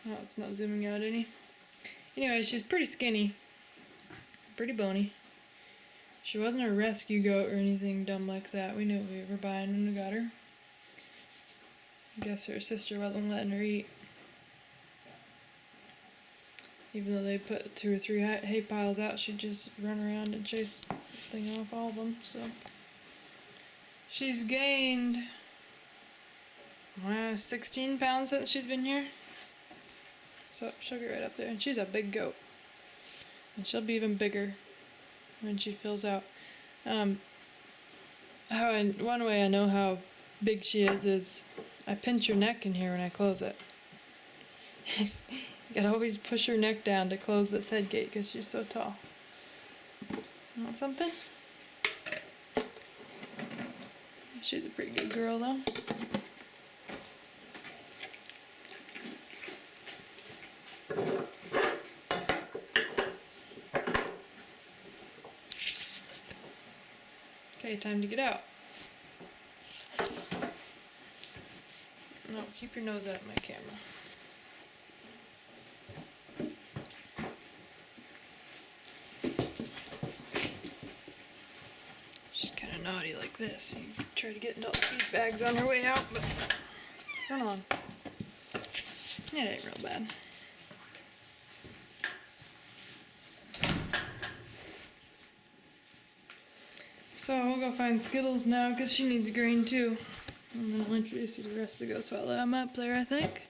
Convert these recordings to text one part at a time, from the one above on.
Oh, it's not zooming out any. Anyway, she's pretty skinny. Pretty bony. She wasn't a rescue goat or anything dumb like that. We knew what we were buying when we got her. I guess her sister wasn't letting her eat. Even though they put 2 or 3 hay piles out, she'd just run around and chase the thing off all of them, so. She's gained 16 pounds since she's been here. So she'll get right up there, and she's a big goat. And she'll be even bigger when she fills out. One way I know how big she is I pinch her neck in here when I close it. You gotta always push her neck down to close this head gate because she's so tall. Want something? She's a pretty good girl though. Okay, time to get out. No, keep your nose out of my camera. She's kind of naughty like this. You try to get into all these bags on her way out, but run along. It ain't real bad. So we'll go find Skittles now because she needs grain too. And then I'll introduce you to the rest of the goats while I'm up there, I think.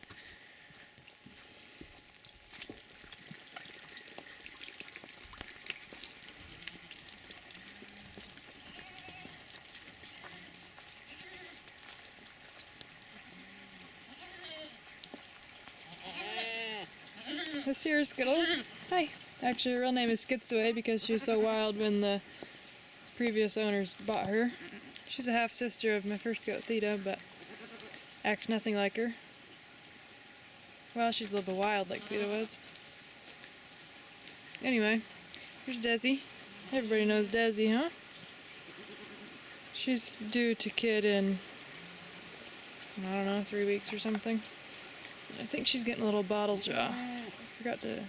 This here is Skittles. Hi. Actually, her real name is Skitsaway because she was so wild when the previous owners bought her. She's a half-sister of my first goat, Theta, but acts nothing like her. Well, she's a little bit wild like Theta was. Anyway, here's Desi. Everybody knows Desi, huh? She's due to kid in, I don't know, 3 weeks or something. I think she's getting a little bottle jaw. I forgot to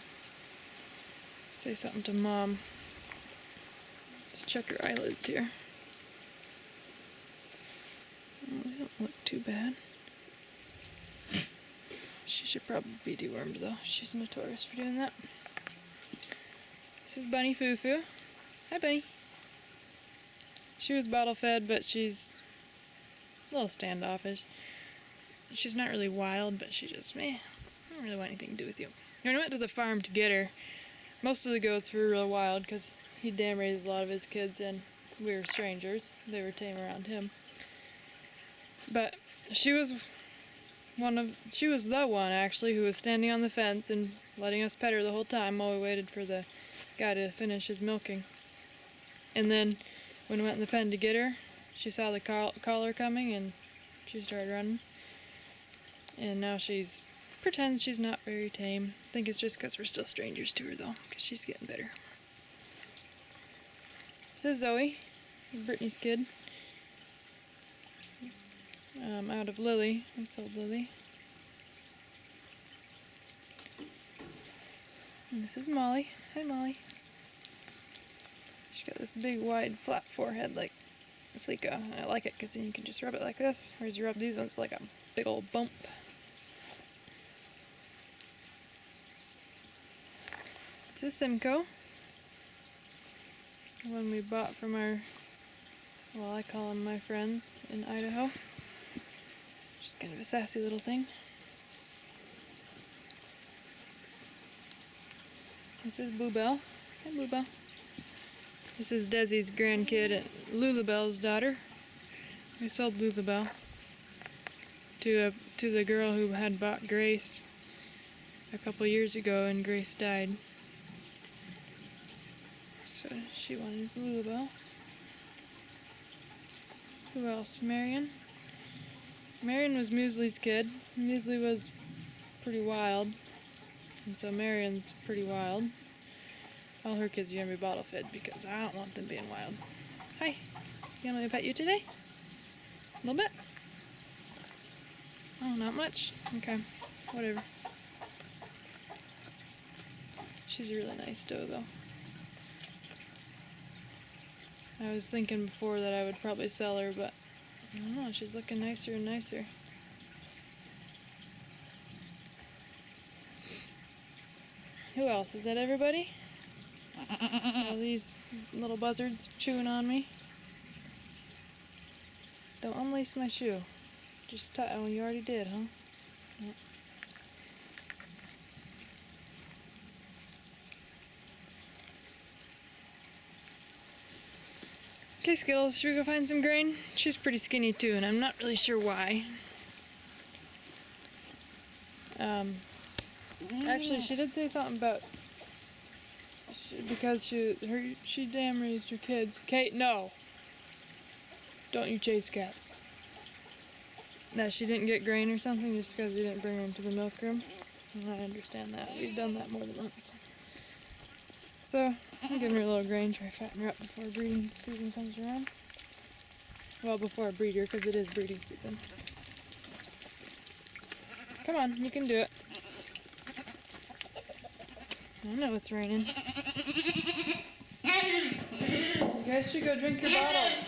say something to Mom. Let's check her eyelids here. Oh, they don't look too bad. She should probably be dewormed though. She's notorious for doing that. This is Bunny Fufu. Hi, Bunny. She was bottle fed, but she's a little standoffish. She's not really wild, but she just, I don't really want anything to do with you. When I went to the farm to get her, most of the goats were real wild because he dam raised a lot of his kids and we were strangers. They were tame around him. But she was the one actually who was standing on the fence and letting us pet her the whole time while we waited for the guy to finish his milking. And then when we went in the pen to get her, she saw the collar coming and she started running. And now pretends she's not very tame. I think it's just because we're still strangers to her though, because she's getting better. This is Zoe, Brittany's kid. Out of Lily. I sold Lily. And this is Molly. Hi, Molly. She's got this big, wide, flat forehead like a Fleeca. And I like it because then you can just rub it like this, whereas you rub these ones like a big old bump. This is Simcoe. The one we bought from our, well, I call them my friends in Idaho. Just kind of a sassy little thing. This is Bluebell. Hi, Bluebell. This is Desi's grandkid and Lulabelle's daughter. We sold Lulabelle to the girl who had bought Grace a couple years ago, and Grace died. So she wanted Lulabelle. Who else? Marion. Marion was Muesli's kid. Muesli was pretty wild, and so Marion's pretty wild. All her kids are gonna be bottle fed because I don't want them being wild. Hi. You want me to pet you today? A little bit? Oh, not much? Okay. Whatever. She's a really nice doe, though. I was thinking before that I would probably sell her, but I don't know, she's looking nicer and nicer. Who else? Is that everybody? All these little buzzards chewing on me. Don't unlace my shoe. Just oh, you already did, huh? Yep. Okay, Skittles, should we go find some grain? She's pretty skinny too, and I'm not really sure why. Actually, she did say something about because she damn raised her kids. Kate, no! Don't you chase cats. That she didn't get grain or something just because we didn't bring her into the milk room. And I understand that. We've done that more than once. So, I'm giving her a little grain, try to fatten her up before breeding season comes around. Well, before I breed her, because it is breeding season. Come on, you can do it. I know it's raining. You guys should go drink your bottles.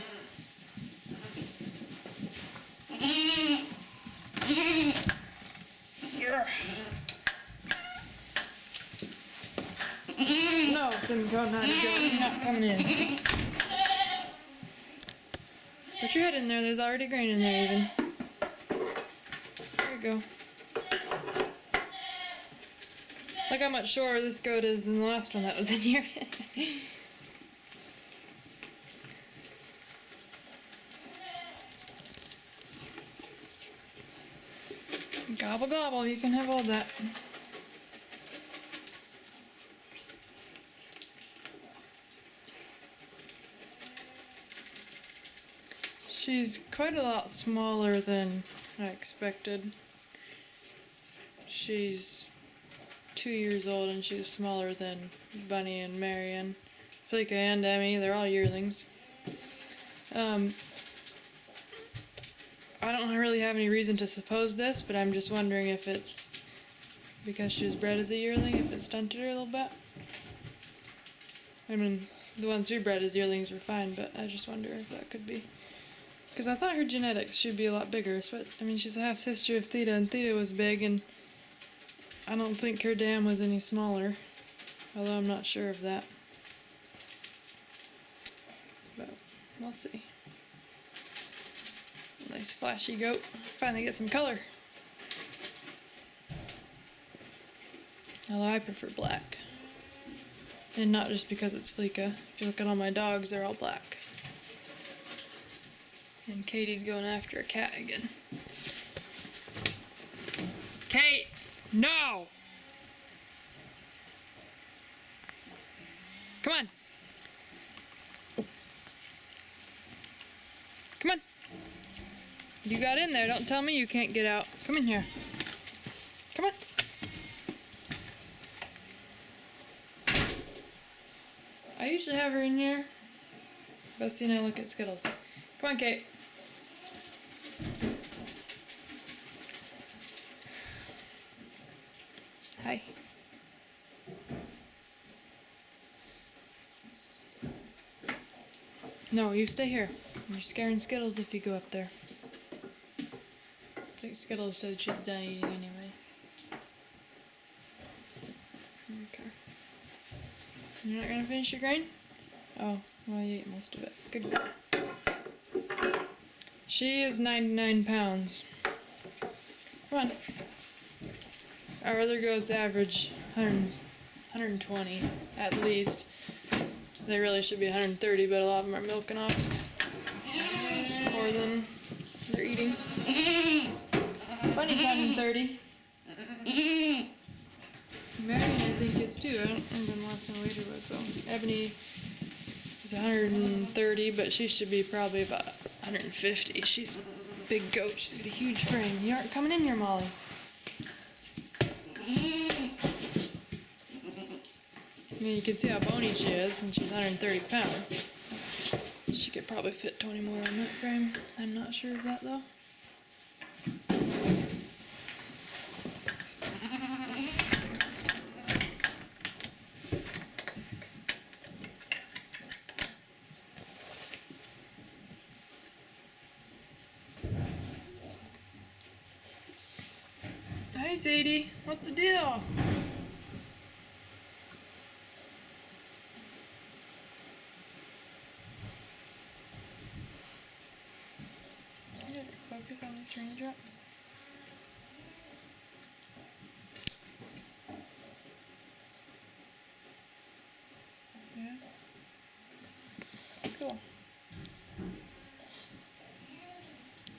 No, Simcoe, not you're not coming in. Put your head in there, there's already grain in there even. There you go. Look how much shorter this goat is than the last one that was in here. Gobble gobble, you can have all that. She's quite a lot smaller than I expected. She's 2 years old and she's smaller than Bunny and Marion. Fleeka and Emmy, they're all yearlings. I don't really have any reason to suppose this, but I'm just wondering if it's because she was bred as a yearling, if it stunted her a little bit. I mean, the ones we bred as yearlings were fine, but I just wonder if that could be. Because I thought her genetics should be a lot bigger, but I mean, she's a half sister of Theta, and Theta was big, and I don't think her dam was any smaller, although I'm not sure of that. But we'll see. Nice flashy goat. Finally get some color. Although I prefer black. And not just because it's Fleeka. If you look at all my dogs, they're all black. And Katie's going after a cat again. Kate! No! Come on! Come on! You got in there, don't tell me you can't get out. Come in here. Come on. I usually have her in here. Bessie and I look at Skittles. Come on, Kate. Hi. No, you stay here. You're scaring Skittles if you go up there. I think Skittles said she's done eating anyway. Okay. You're not gonna finish your grain? Oh, well, you ate most of it. Good girl. She is 99 pounds. Come on. Our other goats average 120 at least. They really should be 130, but a lot of them are milking off more than they're eating. Bunny's 130. Marion, I think, is too. I don't remember when the last time I weighed her was, so. Ebony is 130, but she should be probably about 150. She's a big goat. She's got a huge frame. You aren't coming in here, Molly. I mean, you can see how bony she is, and she's 130 pounds. She could probably fit 20 more on that frame. I'm not sure of that, though. Hi, Sadie. What's the deal? Focus on these raindrops.